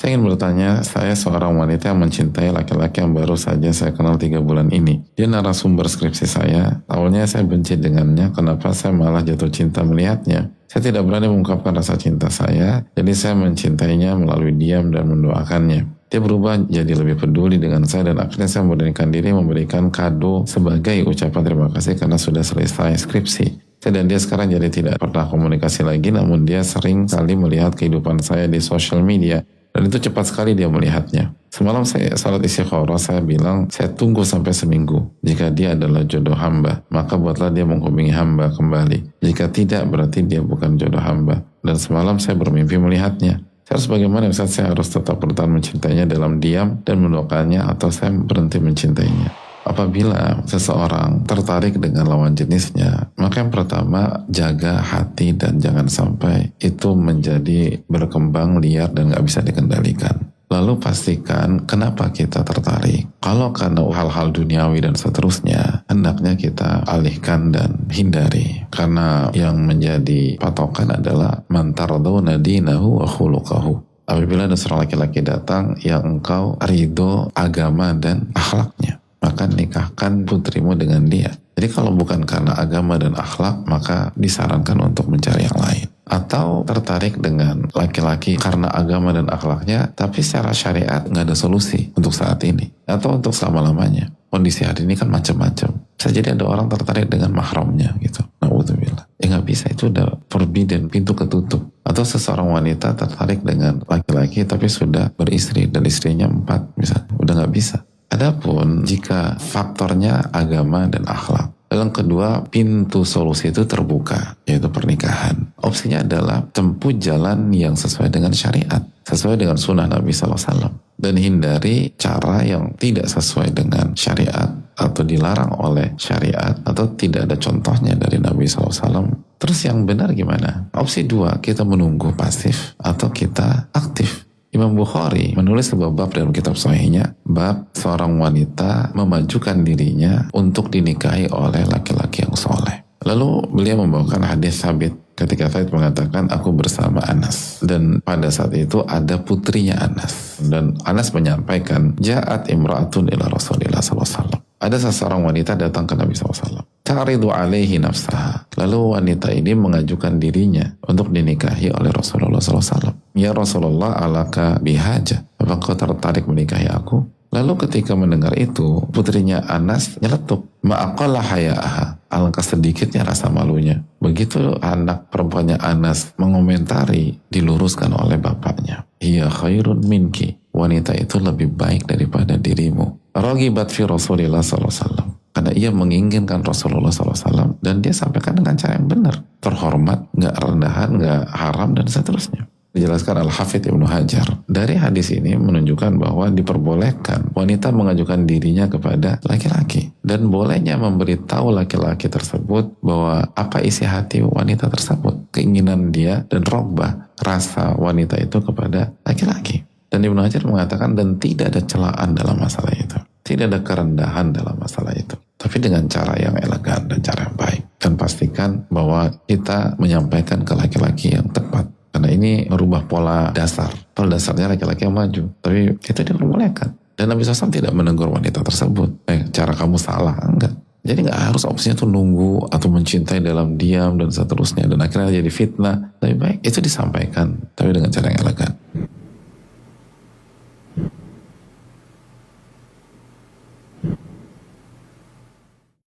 Saya ingin bertanya, saya seorang wanita yang mencintai laki-laki yang baru saja saya kenal 3 bulan ini. Dia narasumber skripsi saya, awalnya saya benci dengannya, kenapa saya malah jatuh cinta melihatnya. Saya tidak berani mengungkapkan rasa cinta saya, jadi saya mencintainya melalui diam dan mendoakannya. Dia berubah jadi lebih peduli dengan saya dan akhirnya saya memberanikan diri memberikan kado sebagai ucapan terima kasih karena sudah selesai skripsi. Saya dan dia sekarang jadi tidak pernah komunikasi lagi, namun dia sering kali melihat kehidupan saya di sosial media. Dan itu cepat sekali dia melihatnya. Semalam saya salat istikharah, saya bilang, saya tunggu sampai seminggu. Jika dia adalah jodoh hamba, maka buatlah dia menghubungi hamba kembali. Jika tidak, berarti dia bukan jodoh hamba. Dan semalam saya bermimpi melihatnya. Saya harus bagaimana Ustaz? Saya harus tetap bertahan mencintainya dalam diam dan mendoakannya, atau saya berhenti mencintainya? Apabila seseorang tertarik dengan lawan jenisnya, maka yang pertama, jaga hati dan jangan sampai itu menjadi berkembang liar dan gak bisa dikendalikan. Lalu pastikan kenapa kita tertarik. Kalau karena hal-hal duniawi dan seterusnya, hendaknya kita alihkan dan hindari. Karena yang menjadi patokan adalah man tardawna dinahu wa khuluqahu. Apabila ada seorang laki-laki datang yang engkau ridho agama dan akhlaknya, maka nikahkan putrimu dengan dia. Jadi kalau bukan karena agama dan akhlak, maka disarankan untuk mencari yang lain. Atau tertarik dengan laki-laki karena agama dan akhlaknya, tapi secara syariat nggak ada solusi untuk saat ini. Atau untuk selama-lamanya. Kondisi hari ini kan macam-macam. Bisa jadi ada orang tertarik dengan mahramnya gitu. Na'udzubillah. Ya nggak bisa, itu udah forbidden, pintu ketutup. Atau seseorang wanita tertarik dengan laki-laki tapi sudah beristri dan istrinya 4 misalnya. Udah nggak bisa. Adapun jika faktornya agama dan akhlak, yang kedua, pintu solusi itu terbuka, yaitu pernikahan. Opsinya adalah tempuh jalan yang sesuai dengan syariat, sesuai dengan sunnah Nabi SAW, dan hindari cara yang tidak sesuai dengan syariat atau dilarang oleh syariat atau tidak ada contohnya dari Nabi SAW. Terus yang benar gimana? Opsi 2, kita menunggu pasif atau kita aktif. Imam Bukhari menulis sebuah bab dalam kitab sahihnya, bab seorang wanita memajukan dirinya untuk dinikahi oleh laki-laki yang soleh. Lalu beliau membawakan hadis Sabit ketika Said mengatakan, aku bersama Anas. Dan pada saat itu ada putrinya Anas. Dan Anas menyampaikan, Ja'at imra'atun ila Rasulillah SAW. Ada seseorang wanita datang ke Nabi SAW. Ta'ridu alaihi nafsaha. Lalu wanita ini mengajukan dirinya untuk dinikahi oleh Rasulullah SAW. Ya Rasulullah, alaka bihaja. Apa kau tertarik menikahi aku? Lalu ketika mendengar itu, putrinya Anas nyeletuk. Ma'aqallah haya'aha. Alangkah sedikitnya rasa malunya. Begitu anak perempuannya Anas mengomentari, diluruskan oleh bapaknya. Hiya khairun minki. Wanita itu lebih baik daripada dirimu. Ragibat fi Rasulillah SAW. Karena ia menginginkan Rasulullah SAW. Dan dia sampaikan dengan cara yang benar. Terhormat, gak rendahan, gak haram, dan seterusnya. Dijelaskan Al-Hafidh Ibnu Hajar. Dari hadis ini menunjukkan bahwa diperbolehkan wanita mengajukan dirinya kepada laki-laki. Dan bolehnya memberitahu laki-laki tersebut bahwa apa isi hati wanita tersebut. Keinginan dia dan rogbah rasa wanita itu kepada laki-laki. Dan Ibnu Hajar mengatakan, dan tidak ada celaan dalam masalah itu. Tidak ada kerendahan dalam masalah itu. Tapi dengan cara yang elegan dan cara yang baik. Dan pastikan bahwa kita menyampaikan ke laki-laki yang tepat. Karena ini merubah pola dasar. Pola dasarnya laki-laki yang maju. Tapi itu diperbolehkan. Dan Nabi SAW tidak menegur wanita tersebut. Cara kamu salah. Enggak. Jadi nggak harus opsinya tuh nunggu atau mencintai dalam diam dan seterusnya. Dan akhirnya jadi fitnah. Lebih baik itu disampaikan. Tapi dengan cara yang elegan.